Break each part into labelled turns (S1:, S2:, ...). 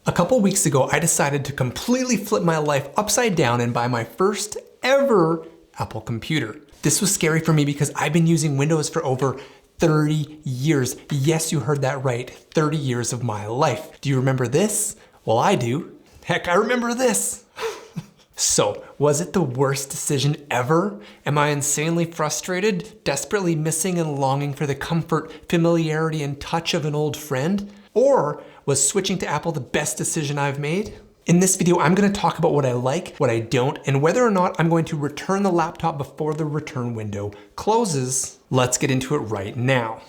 S1: A couple weeks ago, I decided to completely flip my life upside down and buy my first ever Apple computer. This was scary for me because I've been using Windows for over 30 years. Yes, you heard that right, 30 years of my life. Do you remember this? Well, I do. Heck, I remember this. So, was it the worst decision ever? Am I insanely frustrated, desperately missing and longing for the comfort, familiarity, and touch of an old friend? Or was switching to Apple the best decision I've made? In this video, I'm going to talk about what I like, what I don't, and whether or not I'm going to return the laptop before the return window closes. Let's get into it right now.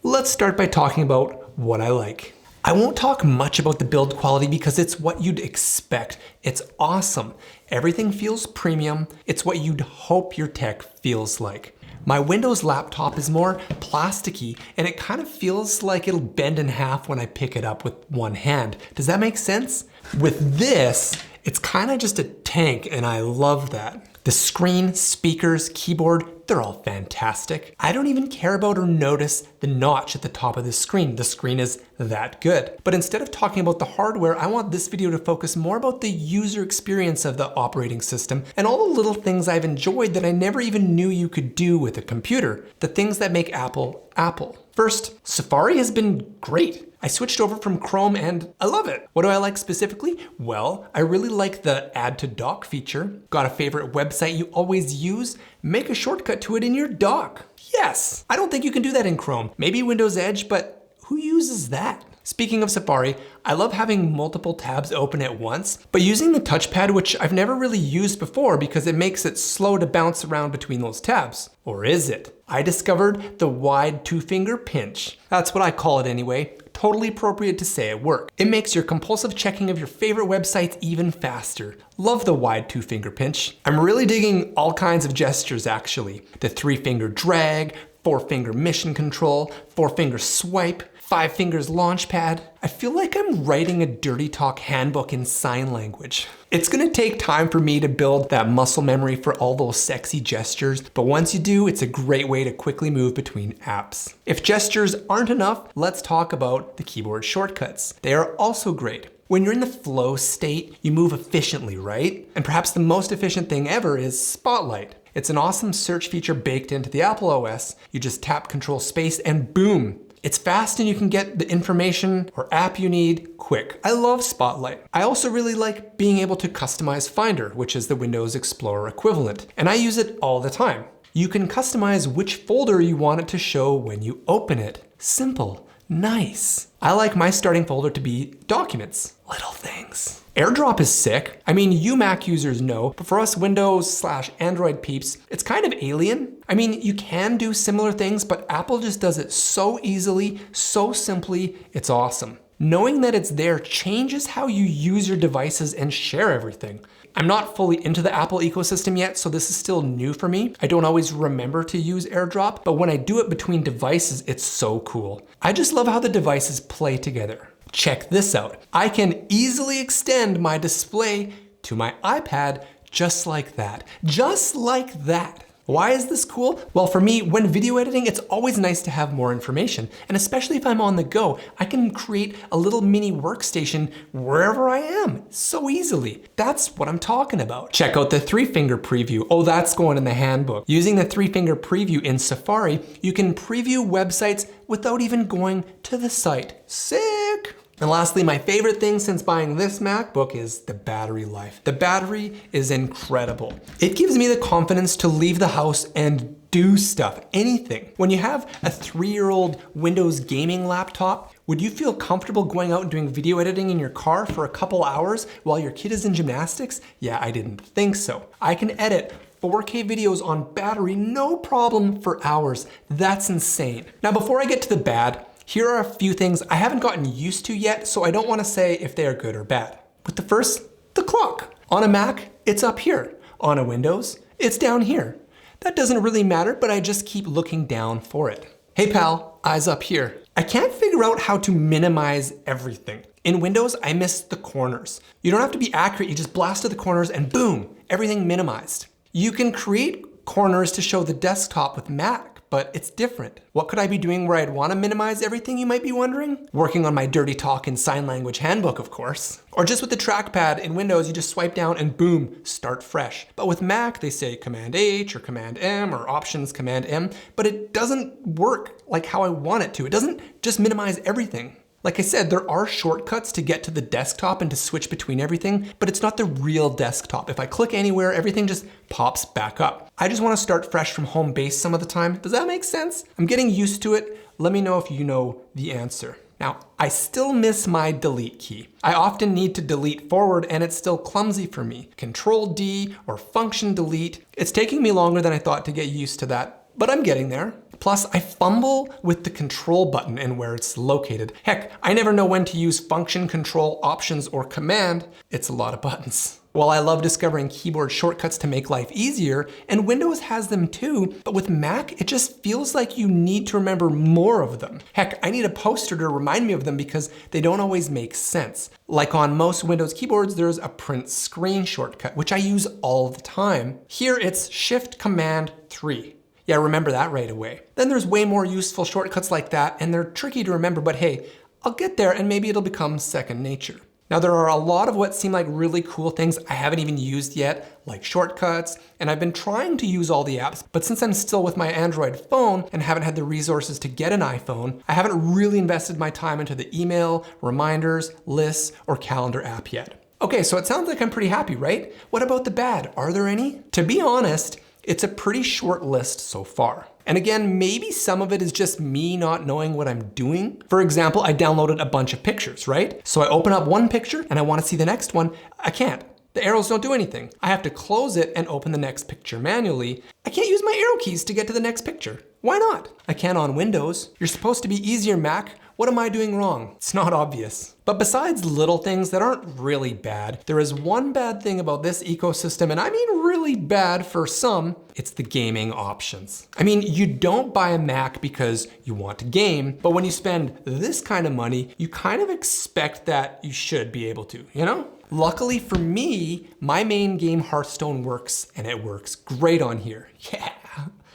S1: Let's start by talking about what I like. I won't talk much about the build quality because it's what you'd expect. It's awesome. Everything feels premium. It's what you'd hope your tech feels like. My Windows laptop is more plasticky and it kind of feels like it'll bend in half when I pick it up with one hand. Does that make sense? With this, it's kind of just a tank and I love that. The screen, speakers, keyboard, they're all fantastic. I don't even care about or notice the notch at the top of the screen. The screen is that good. But instead of talking about the hardware, I want this video to focus more about the user experience of the operating system and all the little things I've enjoyed that I never even knew you could do with a computer. The things that make Apple, Apple. First, Safari has been great. I switched over from Chrome and I love it. What do I like specifically? Well, I really like the add to dock feature. Got a favorite website you always use? Make a shortcut to it in your dock. Yes, I don't think you can do that in Chrome. Maybe Windows Edge, but who uses that? Speaking of Safari, I love having multiple tabs open at once, but using the touchpad, which I've never really used before because it makes it slow to bounce around between those tabs. Or is it? I discovered the wide two-finger pinch. That's what I call it anyway. Totally appropriate to say at work. It makes your compulsive checking of your favorite websites even faster. Love the wide two-finger pinch. I'm really digging all kinds of gestures actually. The three-finger drag, four-finger mission control, four-finger swipe, 5 fingers launchpad. I feel like I'm writing a dirty talk handbook in sign language. It's gonna take time for me to build that muscle memory for all those sexy gestures, but once you do, it's a great way to quickly move between apps. If gestures aren't enough, let's talk about the keyboard shortcuts. They are also great. When you're in the flow state, you move efficiently, right? And perhaps the most efficient thing ever is Spotlight. It's an awesome search feature baked into the Apple OS. You just tap Control Space and boom, it's fast and you can get the information or app you need quick. I love Spotlight. I also really like being able to customize Finder, which is the Windows Explorer equivalent, and I use it all the time. You can customize which folder you want it to show when you open it. Simple, nice. I like my starting folder to be Documents, little things. AirDrop is sick. I mean, you Mac users know, but for us Windows/Android peeps, it's kind of alien. I mean, you can do similar things, but Apple just does it so easily, so simply, it's awesome. Knowing that it's there changes how you use your devices and share everything. I'm not fully into the Apple ecosystem yet, so this is still new for me. I don't always remember to use AirDrop, but when I do it between devices, it's so cool. I just love how the devices play together. Check this out. I can easily extend my display to my iPad just like that. Just like that. Why is this cool? Well, for me, when video editing, it's always nice to have more information. And especially if I'm on the go, I can create a little mini workstation wherever I am so easily. That's what I'm talking about. Check out the three-finger preview. Oh, that's going in the handbook. Using the three-finger preview in Safari, you can preview websites without even going to the site. Sick! And lastly, my favorite thing since buying this MacBook is the battery life. The battery is incredible. It gives me the confidence to leave the house and do stuff, anything. When you have a 3-year-old Windows gaming laptop, would you feel comfortable going out and doing video editing in your car for a couple hours while your kid is in gymnastics? Yeah, I didn't think so. I can edit 4K videos on battery, no problem for hours. That's insane. Now, before I get to the bad, here are a few things I haven't gotten used to yet, so I don't want to say if they are good or bad. With the first, the clock. On a Mac, it's up here. On a Windows, it's down here. That doesn't really matter, but I just keep looking down for it. Hey pal, eyes up here. I can't figure out how to minimize everything. In Windows, I miss the corners. You don't have to be accurate, you just blast to the corners and boom, everything minimized. You can create corners to show the desktop with Mac, but it's different. What could I be doing where I'd want to minimize everything, you might be wondering? Working on my dirty talk in sign language handbook, of course. Or just with the trackpad in Windows, you just swipe down and boom, start fresh. But with Mac, they say Command H or Command M or Options Command M, but it doesn't work like how I want it to. It doesn't just minimize everything. Like I said, there are shortcuts to get to the desktop and to switch between everything, but it's not the real desktop. If I click anywhere, everything just pops back up. I just want to start fresh from home base some of the time. Does that make sense? I'm getting used to it. Let me know if you know the answer. Now, I still miss my delete key. I often need to delete forward and it's still clumsy for me. Control D or function delete. It's taking me longer than I thought to get used to that, but I'm getting there. Plus, I fumble with the control button and where it's located. Heck, I never know when to use function, control, options, or command. It's a lot of buttons. While I love discovering keyboard shortcuts to make life easier, and Windows has them too, but with Mac, it just feels like you need to remember more of them. Heck, I need a poster to remind me of them because they don't always make sense. Like on most Windows keyboards, there's a print screen shortcut, which I use all the time. Here it's Shift Command 3. Yeah, remember that right away. Then there's way more useful shortcuts like that, and they're tricky to remember, but hey, I'll get there and maybe it'll become second nature. Now there are a lot of what seem like really cool things I haven't even used yet, like shortcuts, and I've been trying to use all the apps, but since I'm still with my Android phone and haven't had the resources to get an iPhone, I haven't really invested my time into the email, reminders, lists, or calendar app yet. Okay, so it sounds like I'm pretty happy, right? What about the bad? Are there any? To be honest, it's a pretty short list so far. And again, maybe some of it is just me not knowing what I'm doing. For example, I downloaded a bunch of pictures, right? So I open up one picture and I want to see the next one. I can't. The arrows don't do anything. I have to close it and open the next picture manually. I can't use my arrow keys to get to the next picture. Why not? I can on Windows. You're supposed to be easier, Mac. What am I doing wrong? It's not obvious. But besides little things that aren't really bad, there is one bad thing about this ecosystem, and I mean really bad for some, it's the gaming options. I mean, you don't buy a Mac because you want to game, but when you spend this kind of money, you kind of expect that you should be able to, you know? Luckily for me, my main game Hearthstone works, and it works great on here. Yeah.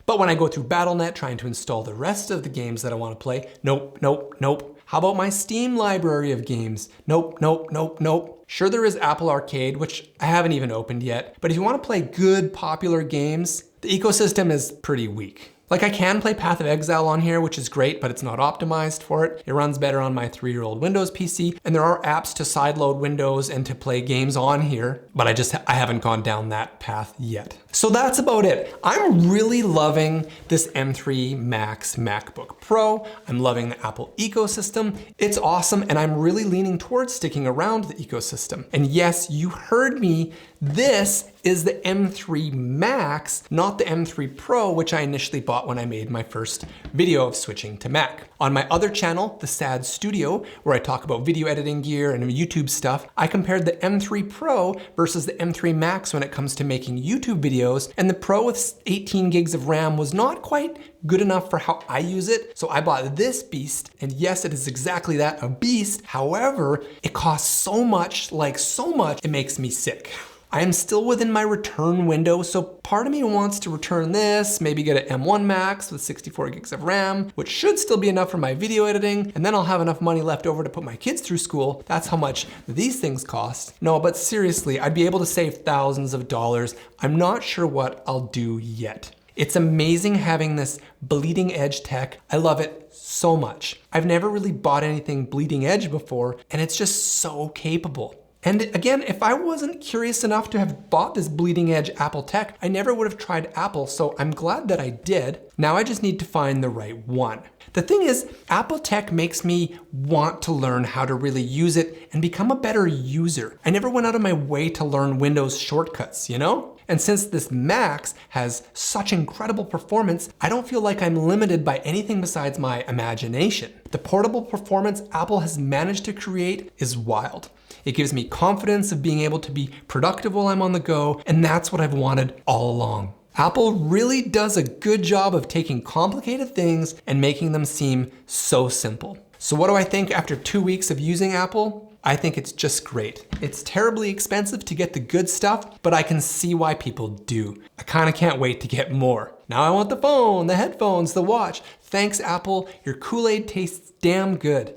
S1: But when I go through Battle.net trying to install the rest of the games that I want to play, nope, nope, nope. How about my Steam library of games? Nope, nope, nope, nope. Sure, there is Apple Arcade, which I haven't even opened yet, but if you want to play good, popular games, the ecosystem is pretty weak. Like I can play Path of Exile on here, which is great, but it's not optimized for it. It runs better on my 3-year-old Windows PC, and there are apps to sideload Windows and to play games on here, but I haven't gone down that path yet. So that's about it. I'm really loving this M3 Max MacBook Pro. I'm loving the Apple ecosystem. It's awesome, and I'm really leaning towards sticking around the ecosystem. And yes, you heard me. This is the M3 Max, not the M3 Pro, which I initially bought when I made my first video of switching to Mac. On my other channel, The Sad Studio, where I talk about video editing gear and YouTube stuff, I compared the M3 Pro versus the M3 Max when it comes to making YouTube videos, and the Pro with 18 gigs of RAM was not quite good enough for how I use it, so I bought this beast, and yes, it is exactly that, a beast. However, it costs so much, it makes me sick. I am still within my return window, so part of me wants to return this, maybe get an M1 Max with 64 gigs of RAM, which should still be enough for my video editing, and then I'll have enough money left over to put my kids through school. That's how much these things cost. No, but seriously, I'd be able to save thousands of dollars. I'm not sure what I'll do yet. It's amazing having this bleeding edge tech. I love it so much. I've never really bought anything bleeding edge before, and it's just so capable. And again, if I wasn't curious enough to have bought this bleeding edge Apple tech, I never would have tried Apple, so I'm glad that I did. Now I just need to find the right one. The thing is, Apple tech makes me want to learn how to really use it and become a better user. I never went out of my way to learn Windows shortcuts, you know? And since this Max has such incredible performance, I don't feel like I'm limited by anything besides my imagination. The portable performance Apple has managed to create is wild. It gives me confidence of being able to be productive while I'm on the go, and that's what I've wanted all along. Apple really does a good job of taking complicated things and making them seem so simple. So what do I think after 2 weeks of using Apple? I think it's just great. It's terribly expensive to get the good stuff, but I can see why people do. I kind of can't wait to get more. Now I want the phone, the headphones, the watch. Thanks, Apple. Your Kool-Aid tastes damn good.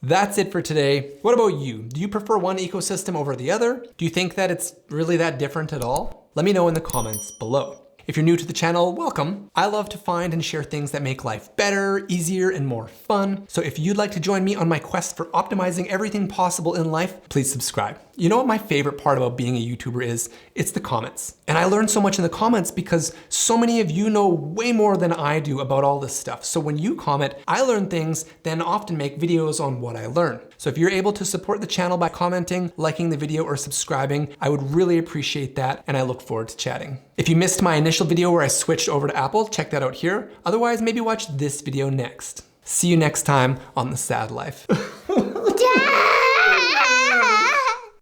S1: That's it for today. What about you? Do you prefer one ecosystem over the other? Do you think that it's really that different at all? Let me know in the comments below. If you're new to the channel, welcome. I love to find and share things that make life better, easier, and more fun. So if you'd like to join me on my quest for optimizing everything possible in life, please subscribe. You know what my favorite part about being a YouTuber is? It's the comments. And I learn so much in the comments because so many of you know way more than I do about all this stuff. So when you comment, I learn things, then often make videos on what I learn. So if you're able to support the channel by commenting, liking the video, or subscribing, I would really appreciate that, and I look forward to chatting. If you missed my initial video where I switched over to Apple, check that out here. Otherwise, maybe watch this video next. See you next time on The Sad Life.